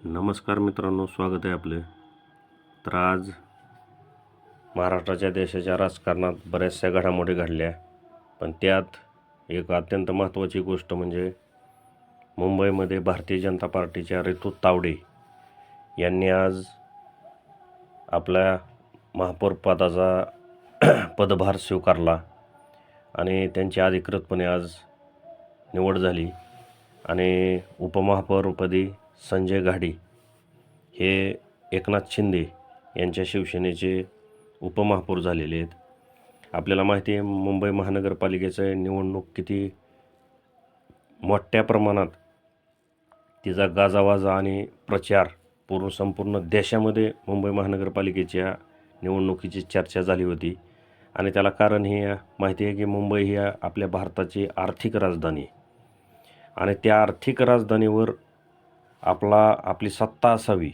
नमस्कार मित्रांनो, स्वागत आहे आपले. तर आज महाराष्ट्राच्या देशाच्या राजकारणात बऱ्याचशा घडामोडी घडल्या, पण त्यात एक अत्यंत महत्त्वाची गोष्ट म्हणजे मुंबईमध्ये भारतीय जनता पार्टीच्या रितू तावडे यांनी आज आपल्या महापौर पदाचा पदभार स्वीकारला आणि त्यांची अधिकृतपणे आज निवड झाली आणि उपमहापौरपदी संजय घाडी हे एकनाथ शिंदे यांच्या शिवसेनेचे उपमहापौर झालेले आहेत. आपल्याला माहिती आहे मुंबई महानगरपालिकेचं निवडणूक किती मोठ्या प्रमाणात तिचा गाजावाजा आणि प्रचार संपूर्ण देशामध्ये मुंबई महानगरपालिकेच्या निवडणुकीची चर्चा झाली होती. आणि त्याला कारण हे माहिती आहे की मुंबई ही आपल्या भारताची आर्थिक राजधानी आहे आणि त्या आर्थिक राजधानीवर आपली सत्ता असावी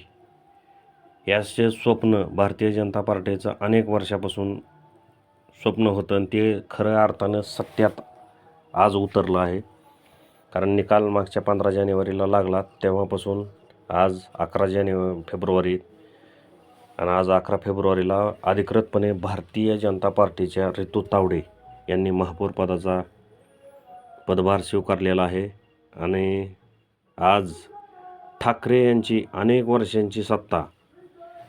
याचे स्वप्न भारतीय जनता पार्टीचं अनेक वर्षापासून स्वप्न होतं आणि ते खऱ्या अर्थानं सत्यात आज उतरलं आहे. कारण निकाल मागच्या 15 जानेवारीला लागला, तेव्हापासून आज 11 फेब्रुवारी आणि आज 11 फेब्रुवारीला अधिकृतपणे भारतीय जनता पार्टीच्या रितू तावडे यांनी महापौर पदाचा पदभार स्वीकारलेला आहे. आणि आज ठाकरे यांची अनेक वर्षांची सत्ता,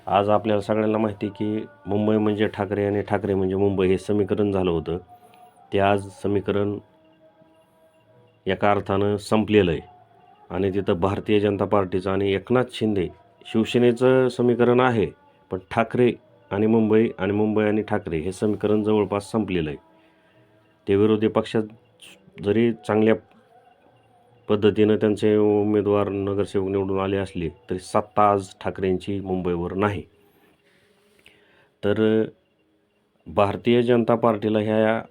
आज आपल्याला सगळ्यांना माहिती की मुंबई म्हणजे ठाकरे आणि ठाकरे म्हणजे मुंबई हे समीकरण झालं होतं, ते आज समीकरण एका अर्थानं संपलेलं आहे आणि तिथं भारतीय जनता पार्टीचं आणि एकनाथ शिंदे शिवसेनेचं समीकरण आहे, पण ठाकरे आणि मुंबई आणि ठाकरे हे समीकरण जवळपास संपलेलं आहे. ते विरोधी पक्षात जरी चांगल्या पद्धतीनं त्यांचे उमेदवार नगरसेवक निवडून आले असले तरी सत्ता आज ठाकरेंची मुंबईवर नाही. तर भारतीय जनता पार्टीला ह्या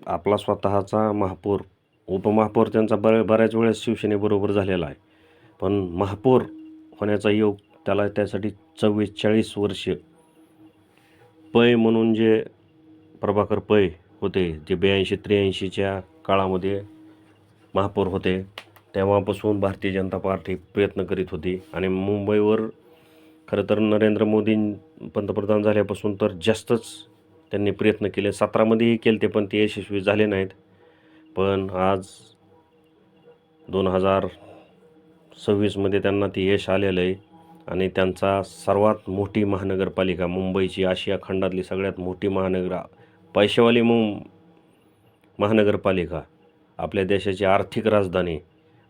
आपला स्वतःचा महापौर उपमहापौर त्यांचा बऱ्याच वेळेस शिवसेनेबरोबर झालेला आहे, पण महापौर होण्याचा योग त्यासाठी 44 वर्ष पै म्हणून जे प्रभाकर पै होते, जे 82-83च्या काळामध्ये महापौर होते, तेव्हापासून भारतीय जनता पार्टी प्रयत्न करीत होती. आणि मुंबईवर खरं तर नरेंद्र मोदी पंतप्रधान झाल्यापासून तर जास्तच त्यांनी प्रयत्न केले. 17मध्येही केले ते, पण ते यशस्वी झाले नाहीत. पण आज 2026मध्ये त्यांना ते यश आलेलं आहे आणि त्यांचा सर्वात मोठी महानगरपालिका मुंबईची आशिया खंडातली सगळ्यात मोठी पैशावाली महानगरपालिका, आपल्या देशाची आर्थिक राजधानी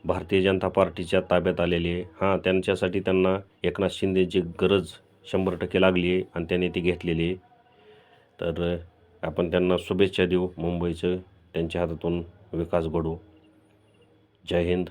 भारतीय जनता पार्टीच्या ताब्यात आलेली आहे. हां, त्यांच्यासाठी त्यांना एकनाथ शिंदेची गरज 100% लागली आहे आणि त्यांनी ती घेतलेली आहे. तर आपण त्यांना शुभेच्छा देऊ. मुंबईचं त्यांच्या हातातून विकास घडू. जय हिंद.